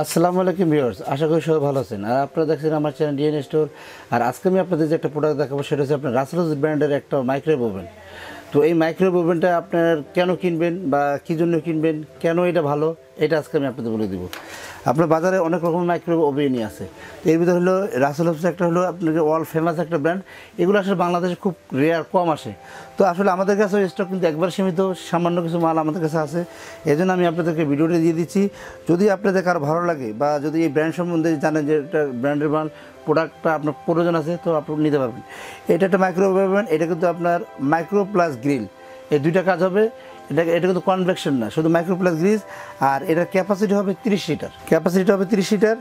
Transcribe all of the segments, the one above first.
আসসালামু আলাইকুম ভিউয়ার্স, আশা করি সবাই ভালো আছেন। আর আপনারা দেখছেন আমার চ্যানেল ডিএন স্টোর। আর আজকে আমি আপনাদের যে একটা প্রোডাক্ট দেখাবো সেটা হচ্ছে আপনার রাসেল হবস ব্র্যান্ডের একটা মাইক্রোওয়েভ ওভেন। তো এই মাইক্রোওয়েভ ওভেনটা আপনার কেন কিনবেন বা কী জন্য কিনবেন, কেন এটা ভালো, এটা আজকে আমি আপনাদের বলে দিব। আপনার বাজারে অনেক রকম মাইক্রোওয়েভ ওভেনই আছে। এর ভিতরে হলো রাসেল হবস একটা হলো আপনাকে ওয়ার্ল্ড ফেমাস একটা ব্র্যান্ড। এগুলো আসলে বাংলাদেশে খুব রেয়ার, কম আসে। তো আসলে আমাদের কাছে স্টক কিন্তু একবার সীমিত, সামান্য কিছু মাল আমাদের কাছে আছে। এই জন্য আমি আপনাদেরকে ভিডিওটা দিয়ে দিচ্ছি। যদি আপনাদের কারো ভালো লাগে বা যদি এই ব্র্যান্ড সম্বন্ধে জানেন যে এটা ব্র্যান্ডের মাল, প্রোডাক্টটা আপনার প্রয়োজন আছে, তো আপনি নিতে পারবেন। এটা একটা মাইক্রোওয়েভ ওভেন, এটা কিন্তু আপনার মাইক্রো প্লাস গ্রিল, এই দুইটা কাজ হবে। এটা কিন্তু কনভেকশন না, শুধু মাইক্রো প্লাস গ্রিজ। আর এটার ক্যাপাসিটি হবে 30 লিটার,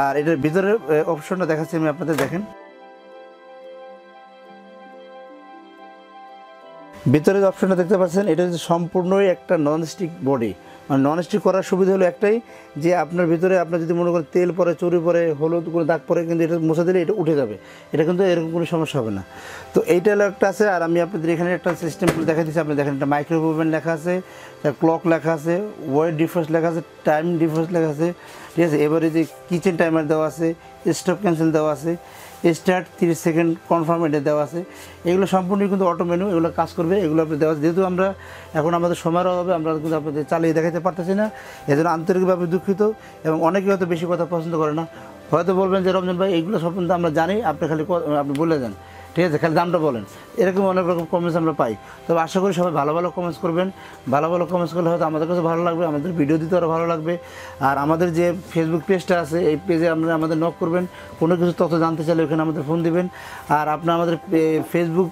আর এটার ভিতরের অপশনটা দেখাচ্ছি আমি আপনাদের, দেখেন। ভিতরের অপশনটা দেখতে পাচ্ছেন, এটা হচ্ছে সম্পূর্ণই একটা ননস্টিক বডি। মানে ননস্টিক করার সুবিধা হলো একটাই, যে আপনার ভিতরে আপনার যদি মনে করেন তেল পরে, চুরি পরে, হলুদ কোনো দাগ পরে, কিন্তু এটা মুছে দিলে এটা উঠে যাবে। এটা কিন্তু এরকম কোনো সমস্যা হবে না। তো এইটা হলো একটা আছে। আর আমি আপনাদের এখানে একটা সিস্টেম দেখা দিচ্ছি। আপনি দেখেন, একটা মাইক্রোওয়েভ ওভেন লেখা আছে, ক্লক লেখা আছে, ওয়েট ডিফারেন্স লেখা আছে, টাইম ডিফারেন্স লেখা আছে, ঠিক আছে। এবারে যে কিচেন টাইমার দেওয়া আছে, স্টপ ক্যান্সেল দেওয়া আছে, স্টার্ট 30 সেকেন্ড কনফার্ম এটা দেওয়া আছে। এগুলো সম্পূর্ণ কিন্তু অটো মেনু, এগুলো কাজ করবে, এগুলো আপনি দেওয়া আছে। যেহেতু আমরা এখন আমাদের সময়ের অভাবে আমরা কিন্তু আপনাদের চালিয়ে দেখাতে পারতেছি না, এজন্য আন্তরিকভাবে দুঃখিত। এবং অনেকে হয়তো বেশি কথা পছন্দ করে না, হয়তো বলবেন যে রমজান ভাই এইগুলো সম্বন্ধে আমরা জানি, আপনি খালি আপনি বলে যান, ঠিক আছে, খালি দামটা বলেন। এরকম অনেক রকম কমেন্টস আমরা পাই। তবে আশা করি সবাই ভালো ভালো কমেন্টস করবেন। ভালো ভালো কমেন্টস করলে হয়তো আমাদের কাছে ভালো লাগবে, আমাদের ভিডিও দিতে আরও ভালো লাগবে। আর আমাদের যে ফেসবুক পেজটা আছে, এই পেজে আপনারা আমাদের নক করবেন, কোনো কিছু তথ্য জানতে চাইলে ওখানে আমাদের ফোন দিবেন। আর আপনার আমাদের ফেসবুক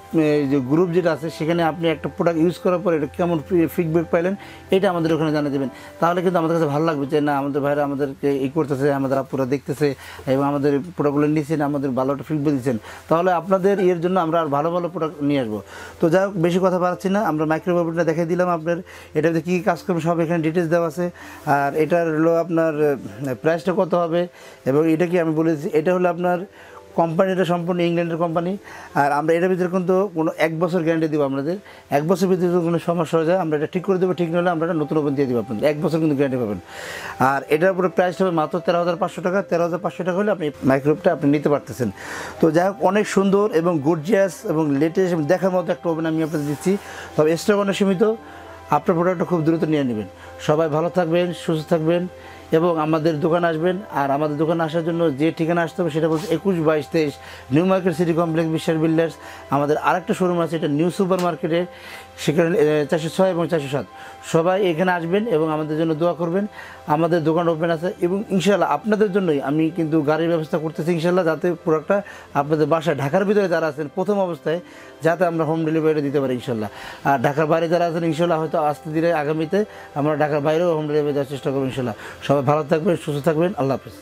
যে গ্রুপ যেটা আছে, সেখানে আপনি একটা প্রোডাক্ট ইউজ করার পর এটা কেমন ফিডব্যাক পাইলেন, এটা আমাদের ওখানে জানিয়ে দেবেন। তাহলে কিন্তু আমাদের কাছে ভালো লাগবে যে না, আমাদের ভাইরা আমাদেরকে করতেছে, আমাদের আপুরা দেখতেছে এবং আমাদের প্রোডাক্টগুলো নিয়েছেন, আমাদের ভালো একটা ফিডব্যাক দিচ্ছেন। তাহলে আপনাদের এর জন্য আমরা আর ভালো ভালো প্রোডাক্ট নিয়ে আসবো। তো যাই হোক, বেশি কথা বাড়াচ্ছি না, আমরা মাইক্রোওয়েভ ওভেনটা দেখিয়ে দিলাম আপনার। এটাতে কী কাজ করবে সব এখানে ডিটেলস দেওয়া আছে। আর এটার হলো আপনার প্রাইসটা কত হবে, এবং এটা কি আমি বলে দিচ্ছি, এটা হলো আপনার কোম্পানিটা সম্পূর্ণ ইংল্যান্ডের কোম্পানি। আর আমরা এটার ভিতরে কিন্তু কোনো 1 বছর গ্যারান্টি দেবো আপনাদের। 1 বছর ভিতরে যদি কোনো সমস্যা হয়ে যায়, আমরা এটা ঠিক করে দেবো, ঠিক নলে আমরা এটা নতুন ওভেন দিয়ে দেবো আপনাদের। 1 বছর কিন্তু গ্যারান্টি পাবেন। আর এটার উপরে প্রাইস হবে মাত্র 13,500 টাকা। 13,500 টাকা হলে আপনি মাইক্রোওয়েভটা আপনি নিতে পারতেছেন। তো যাই হোক, অনেক সুন্দর এবং গর্জিয়াস এবং লেটেস্ট এবং দেখার মতো একটা ওভেন আমি আপনাদের দিচ্ছি। তবে স্টক অনেক সীমিত, আপনার প্রোডাক্টটা খুব দ্রুত নিয়ে নেবেন। সবাই ভালো থাকবেন, সুস্থ থাকবেন এবং আমাদের দোকানে আসবেন। আর আমাদের দোকানে আসার জন্য যে ঠিকানা আসতে হবে সেটা বলছে 21, 22, 23 নিউ মার্কেট সিটি কমপ্লেক্স, বিশ্বাস বিল্ডার্স। আমাদের আরেকটা শোরুম আছে, এটা নিউ সুপার মার্কেটে, সেখানে 406 এবং 407। সবাই এখানে আসবেন এবং আমাদের জন্য দোয়া করবেন। আমাদের দোকান ওপেন আছে এবং ইনশাল্লাহ আপনাদের জন্যই আমি কিন্তু গাড়ির ব্যবস্থা করতেছি ইনশাল্লাহ, যাতে প্রোডাক্টটা আপনাদের বাসায়, ঢাকার ভিতরে যারা আছেন প্রথম অবস্থায়, যাতে আমরা হোম ডেলিভারি দিতে পারি ইনশাল্লাহ। আর ঢাকার বাইরে যারা আছেন ইনশাল্লাহ হয়তো আসতে দিলে আগামীতে আমরা ঢাকার বাইরেও হোম ডেলিভারি দেওয়ার চেষ্টা করবো ইনশাল্লাহ। সবাই ভালো থাকবেন, সুস্থ থাকবেন, আল্লাহ হাফেজ।